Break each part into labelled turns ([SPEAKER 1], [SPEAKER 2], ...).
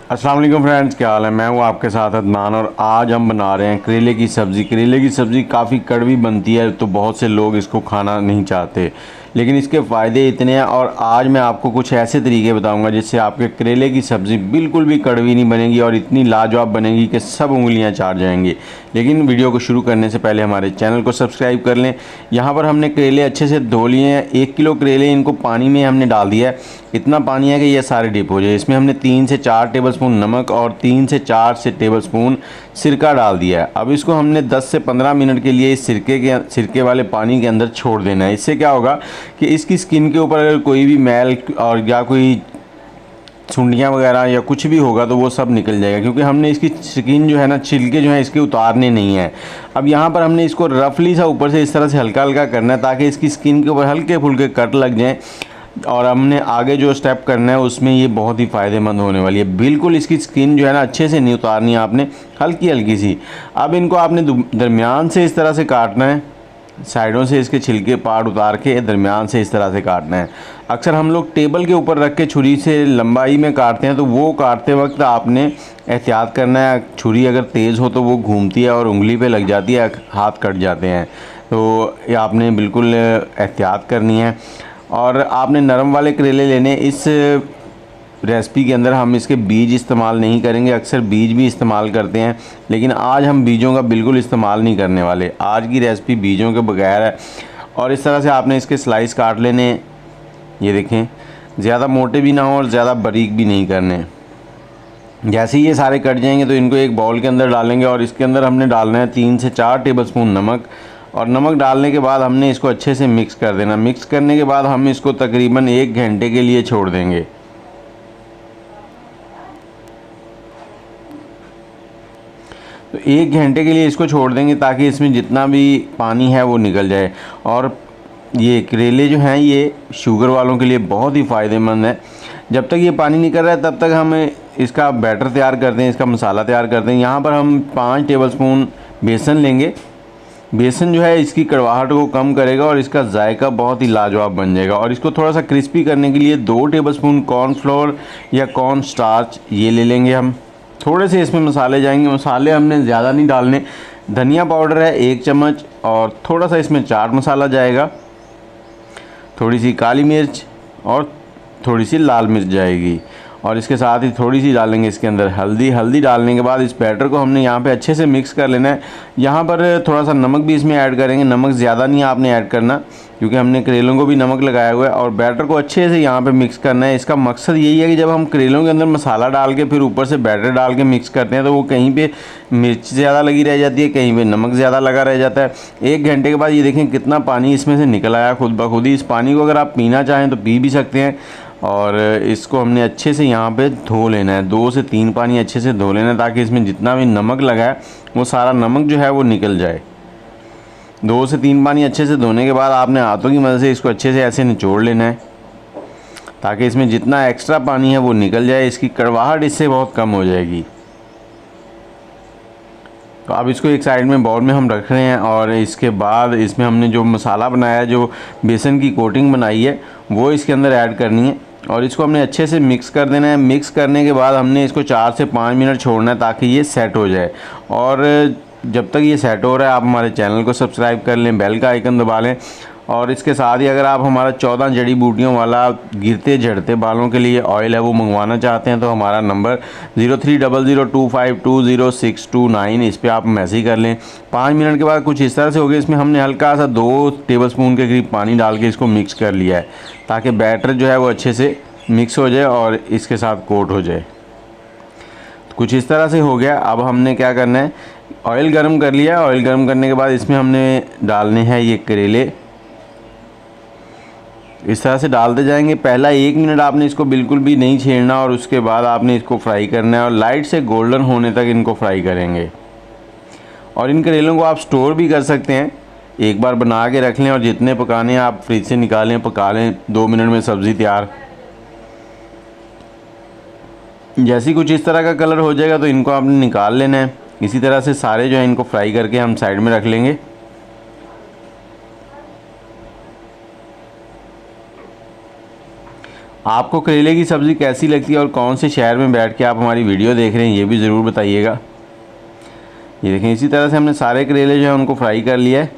[SPEAKER 1] अस्सलाम वालेकुम फ्रेंड्स, क्या हाल है। मैं हूँ आपके साथ अदनान और आज हम बना रहे हैं करेले की सब्ज़ी। करेले की सब्ज़ी काफ़ी कड़वी बनती है तो बहुत से लोग इसको खाना नहीं चाहते, लेकिन इसके फ़ायदे इतने हैं। और आज मैं आपको कुछ ऐसे तरीके बताऊंगा जिससे आपके करेले की सब्ज़ी बिल्कुल भी कड़वी नहीं बनेगी और इतनी लाजवाब बनेगी कि सब उंगलियां चाट जाएंगी। लेकिन वीडियो को शुरू करने से पहले हमारे चैनल को सब्सक्राइब कर लें। यहाँ पर हमने करेले अच्छे से धो लिए हैं। 1 किलो करेले इनको पानी में हमने डाल दिया है। इतना पानी है कि ये सारे डिप हो जाए। इसमें हमने 3 से 4 टेबलस्पून नमक और 3 से 4 टेबलस्पून सिरका डाल दिया है। अब इसको हमने 10 से 15 मिनट के लिए इस सिरके वाले पानी के अंदर छोड़ देना है। इससे क्या होगा कि इसकी स्किन के ऊपर अगर कोई भी मैल और या कोई सुंडियाँ वगैरह या कुछ भी होगा तो वो सब निकल जाएगा, क्योंकि हमने इसकी स्किन जो है ना, छिलके जो है इसके उतारने नहीं है। अब यहाँ पर हमने इसको रफली सा ऊपर से इस तरह से हल्का हल्का करना है ताकि इसकी स्किन के ऊपर हल्के फुल्के कट लग जाएं। और हमने आगे जो स्टेप करना है उसमें ये बहुत ही फ़ायदेमंद होने वाली है। बिल्कुल इसकी स्किन जो है ना अच्छे से नहीं उतारनी है आपने, हल्की हल्की सी। अब इनको आपने दरमियान से इस तरह से काटना है, साइडों से इसके छिलके पार्ट उतार के दरमियान से इस तरह से काटना है। अक्सर हम लोग टेबल के ऊपर रख के छुरी से लंबाई में काटते हैं, तो वो काटते वक्त आपने एहतियात करना है। छुरी अगर तेज़ हो तो वो घूमती है और उंगली पे लग जाती है, हाथ कट जाते हैं। तो ये आपने बिल्कुल एहतियात करनी है। और आपने नरम वाले करेले लेने। इस रेसिपी के अंदर हम इसके बीज इस्तेमाल नहीं करेंगे, अक्सर बीज भी इस्तेमाल करते हैं, लेकिन आज हम बीजों का बिल्कुल इस्तेमाल नहीं करने वाले। आज की रेसिपी बीजों के बगैर है। और इस तरह से आपने इसके स्लाइस काट लेने। ये देखें, ज़्यादा मोटे भी ना हो और ज़्यादा बारीक भी नहीं करने। जैसे ही ये सारे कट जाएंगे तो इनको एक बाउल के अंदर डालेंगे और इसके अंदर हमने डालना है 3 से 4 टेबलस्पून नमक। और नमक डालने के बाद हमने इसको अच्छे से मिक्स कर देना। मिक्स करने के बाद हम इसको तकरीबन 1 घंटे के लिए छोड़ देंगे। तो 1 घंटे के लिए इसको छोड़ देंगे ताकि इसमें जितना भी पानी है वो निकल जाए। और ये करेले जो हैं ये शुगर वालों के लिए बहुत ही फ़ायदेमंद है। जब तक ये पानी निकल रहा है तब तक हम इसका बैटर तैयार करते हैं, इसका मसाला तैयार करते हैं। यहाँ पर हम 5 टेबलस्पून बेसन लेंगे। बेसन जो है इसकी कड़वाहट को कम करेगा और इसका जायका बहुत ही लाजवाब बन जाएगा। और इसको थोड़ा सा क्रिस्पी करने के लिए 2 टेबलस्पून कॉर्नफ्लोर या कॉर्न स्टार्च ये ले लेंगे हम। थोड़े से इसमें मसाले जाएंगे। मसाले हमने ज़्यादा नहीं डालने। धनिया पाउडर है 1 चम्मच और थोड़ा सा इसमें चाट मसाला जाएगा, थोड़ी सी काली मिर्च और थोड़ी सी लाल मिर्च जाएगी। और इसके साथ ही थोड़ी सी डालेंगे इसके अंदर हल्दी। हल्दी डालने के बाद इस बैटर को हमने यहाँ पे अच्छे से मिक्स कर लेना है। यहाँ पर थोड़ा सा नमक भी इसमें ऐड करेंगे। नमक ज़्यादा नहीं आपने ऐड करना, क्योंकि हमने करेलों को भी नमक लगाया हुआ है। और बैटर को अच्छे से यहाँ पे मिक्स करना है। इसका मकसद यही है कि जब हम करेलों के अंदर मसाला डाल के फिर ऊपर से बैटर डाल के मिक्स करते हैं तो वो कहीं पे मिर्च ज़्यादा लगी रह जाती है, कहीं पे नमक ज़्यादा लगा रह जाता है। 1 घंटे के बाद ये देखें कितना पानी इसमें से निकल आया खुद ब खुद ही। इस पानी को अगर आप पीना चाहें तो पी भी सकते हैं। और इसको हमने अच्छे से यहाँ पे धो लेना है। 2 से 3 पानी अच्छे से धो लेना है ताकि इसमें जितना भी नमक लगा है वो सारा नमक जो है वो निकल जाए। 2 से 3 पानी अच्छे से धोने के बाद आपने हाथों की मदद से इसको अच्छे से ऐसे निचोड़ लेना है ताकि इसमें जितना एक्स्ट्रा पानी है वो निकल जाए। इसकी कड़वाहट इससे बहुत कम हो जाएगी। तो अब इसको एक साइड में बाउल में हम रख रहे हैं। और इसके बाद इसमें हमने जो मसाला बनाया है, जो बेसन की कोटिंग बनाई है, वो इसके अंदर ऐड करनी है और इसको हमने अच्छे से मिक्स कर देना है। मिक्स करने के बाद हमने इसको 4 से 5 मिनट छोड़ना है ताकि ये सेट हो जाए। और जब तक ये सेट हो रहा है आप हमारे चैनल को सब्सक्राइब कर लें, बेल का आइकन दबा लें। और इसके साथ ही अगर आप हमारा 14 जड़ी बूटियों वाला गिरते झड़ते बालों के लिए ऑयल है वो मंगवाना चाहते हैं तो हमारा नंबर 0300252069, इस पर आप मैसेज कर लें। 5 मिनट के बाद कुछ इस तरह से हो गया। इसमें हमने हल्का सा 2 टेबलस्पून के करीब पानी डाल के इसको मिक्स कर लिया है ताकि बैटर जो है वो अच्छे से मिक्स हो जाए और इसके साथ कोट हो जाए। कुछ इस तरह से हो गया। अब हमने क्या करना है, ऑयल गर्म कर लिया। ऑयल गर्म करने के बाद इसमें हमने डालने हैं ये करेले। इस तरह से डालते जाएंगे। पहला 1 मिनट आपने इसको बिल्कुल भी नहीं छेड़ना और उसके बाद आपने इसको फ्राई करना है और लाइट से गोल्डन होने तक इनको फ्राई करेंगे। और इन करेलों को आप स्टोर भी कर सकते हैं, एक बार बना के रख लें और जितने पकाने हैं आप फ्रिज से निकालें, पका लें। 2 मिनट में सब्ज़ी तैयार। जैसी कुछ इस तरह का कलर हो जाएगा तो इनको आपने निकाल लेना है। इसी तरह से सारे जो है इनको फ्राई करके हम साइड में रख लेंगे। आपको करेले की सब्ज़ी कैसी लगती है और कौन से शहर में बैठ के आप हमारी वीडियो देख रहे हैं ये भी ज़रूर बताइएगा। ये देखें, इसी तरह से हमने सारे करेले जो है उनको फ्राई कर लिया है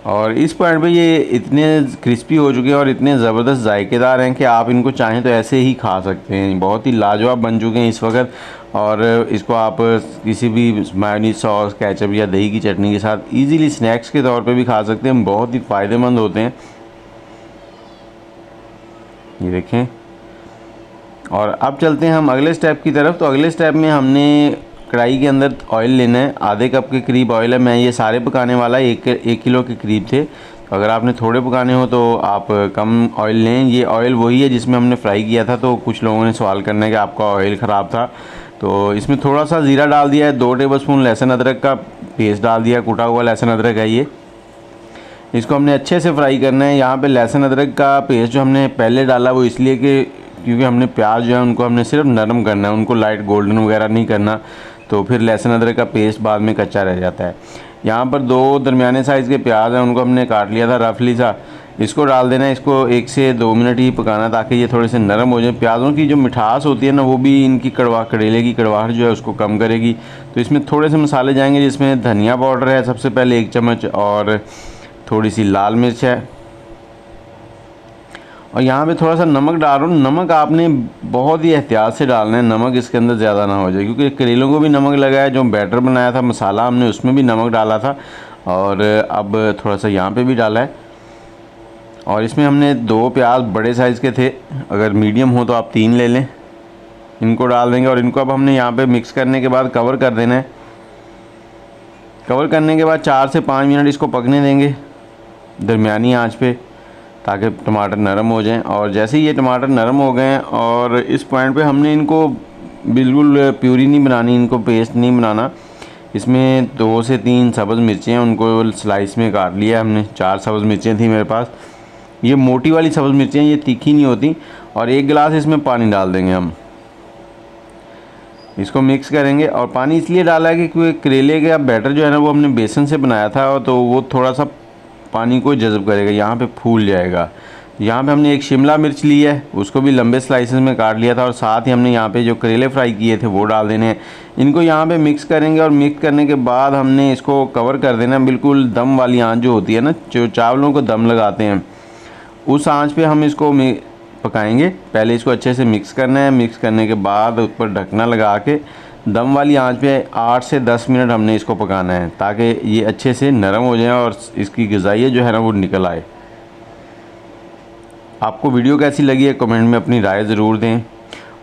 [SPEAKER 1] और इस पॉइंट पे ये इतने क्रिस्पी हो चुके हैं और इतने ज़बरदस्त जायकेदार हैं कि आप इनको चाहें तो ऐसे ही खा सकते हैं। बहुत ही लाजवाब बन चुके हैं इस वक्त और इसको आप किसी भी मायोनीज सॉस, केचप या दही की चटनी के साथ इजीली स्नैक्स के तौर पे भी खा सकते हैं। बहुत ही फ़ायदेमंद होते हैं। ये देखें, और अब चलते हैं हम अगले स्टेप की तरफ। तो अगले स्टेप में हमने कढ़ाई के अंदर ऑयल लेना है। आधे कप के करीब ऑयल है। मैं ये सारे पकाने वाला एक किलो के करीब थे। तो अगर आपने थोड़े पकाने हो तो आप कम ऑयल लें। ये ऑयल वही है जिसमें हमने फ्राई किया था। तो कुछ लोगों ने सवाल करना है कि आपका ऑयल ख़राब था, तो इसमें थोड़ा सा ज़ीरा डाल दिया है, 2 टेबलस्पून लहसुन अदरक का पेस्ट डाल दिया, कुटा हुआ लहसुन अदरक है ये। इसको हमने अच्छे से फ्राई करना है। यहाँ पे लहसुन अदरक का पेस्ट जो हमने पहले डाला वो इसलिए कि क्योंकि हमने प्याज जो है उनको हमने सिर्फ नरम करना है, उनको लाइट गोल्डन वगैरह नहीं करना, तो फिर लहसुन अदरक का पेस्ट बाद में कच्चा रह जाता है। यहाँ पर 2 दरमियाने साइज़ के प्याज हैं, उनको हमने काट लिया था रफली सा। इसको डाल देना है। इसको 1 से 2 मिनट ही पकाना ताकि ये थोड़े से नरम हो जाए। प्याज़ों की जो मिठास होती है ना वो भी इनकी करेले की कड़वाहट जो है उसको कम करेगी। तो इसमें थोड़े से मसाले जाएंगे, जिसमें धनिया पाउडर है सबसे पहले 1 चम्मच और थोड़ी सी लाल मिर्च है और यहाँ पे थोड़ा सा नमक डाल रहा हूँ। नमक आपने बहुत ही एहतियात से डालना है, नमक इसके अंदर ज़्यादा ना हो जाए, क्योंकि करेलों को भी नमक लगा है। जो बैटर बनाया था मसाला हमने उसमें भी नमक डाला था और अब थोड़ा सा यहाँ पे भी डाला है। और इसमें हमने 2 प्याज बड़े साइज़ के थे, अगर मीडियम हो तो आप 3 ले लें। इनको डाल देंगे और इनको अब हमने यहाँ पे मिक्स करने के बाद कवर कर देना है। कवर करने के बाद 4 से 5 मिनट इसको पकने देंगे दरमियानी आंच पे, ताकि टमाटर नरम हो जाएं। और जैसे ही ये टमाटर नरम हो गए हैं और इस पॉइंट पे हमने इनको बिल्कुल प्यूरी नहीं बनानी, इनको पेस्ट नहीं बनाना। इसमें 2 से 3 सब्ज़ मिर्चें हैं, उनको स्लाइस में काट लिया हमने। 4 सब्ज़ मिर्चें थी मेरे पास। ये मोटी वाली सब्ज़ मिर्चें, ये तीखी नहीं होती। और 1 गिलास इसमें पानी डाल देंगे हम। इसको मिक्स करेंगे और पानी इसलिए डाला है कि क्योंकि करेले का बैटर जो है ना वो हमने बेसन से बनाया था, तो वो थोड़ा सा पानी को जज़ब करेगा, यहाँ पे फूल जाएगा। यहाँ पे हमने 1 शिमला मिर्च ली है, उसको भी लंबे स्लाइसेस में काट लिया था और साथ ही हमने यहाँ पे जो करेले फ्राई किए थे वो डाल देने हैं। इनको यहाँ पे मिक्स करेंगे और मिक्स करने के बाद हमने इसको कवर कर देना। बिल्कुल दम वाली आंच जो होती है ना, जो चावलों को दम लगाते हैं, उस आंच पे हम इसको पकाएंगे। पहले इसको अच्छे से मिक्स करना है। मिक्स करने के बाद ऊपर ढकना लगा के दम वाली आंच पे 8 से 10 मिनट हमने इसको पकाना है, ताकि ये अच्छे से नरम हो जाए और इसकी ग़िज़ाइयत जो है ना वो निकल आए। आपको वीडियो कैसी लगी है कमेंट में अपनी राय ज़रूर दें।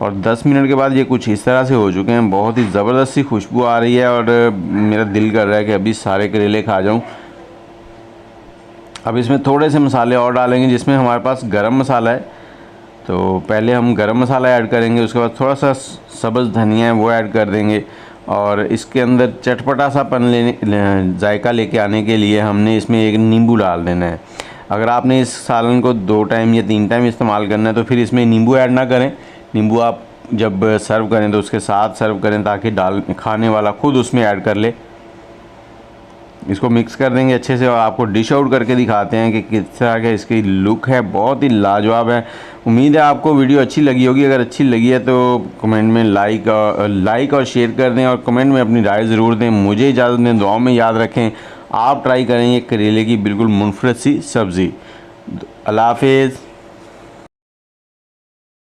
[SPEAKER 1] और 10 मिनट के बाद ये कुछ इस तरह से हो चुके हैं। बहुत ही ज़बरदस्त सी खुशबू आ रही है और मेरा दिल कर रहा है कि अभी सारे करेले खा जाऊँ। अब इसमें थोड़े से मसाले और डालेंगे, जिसमें हमारे पास गरम मसाला है। तो पहले हम गरम मसाला ऐड करेंगे, उसके बाद थोड़ा सा सब्ज़ धनिया है वो ऐड कर देंगे और इसके अंदर चटपटा सा जायका लेके आने के लिए हमने इसमें 1 नींबू डाल देना है। अगर आपने इस सालन को 2 टाइम या 3 टाइम इस्तेमाल करना है तो फिर इसमें नींबू ऐड ना करें। नींबू आप जब सर्व करें तो उसके साथ सर्व करें, ताकि खाने वाला खुद उसमें ऐड कर ले। इसको मिक्स कर देंगे अच्छे से और आपको डिश आउट करके दिखाते हैं कि किस तरह का इसकी लुक है। बहुत ही लाजवाब है। उम्मीद है आपको वीडियो अच्छी लगी होगी। अगर अच्छी लगी है तो कमेंट में लाइक और शेयर कर दें और कमेंट में अपनी राय ज़रूर दें। मुझे इजाज़त दें, दुआओं में याद रखें। आप ट्राई करें ये करेले की बिल्कुल मुनफरद सी सब्ज़ी। अल्लाह हाफ़िज़।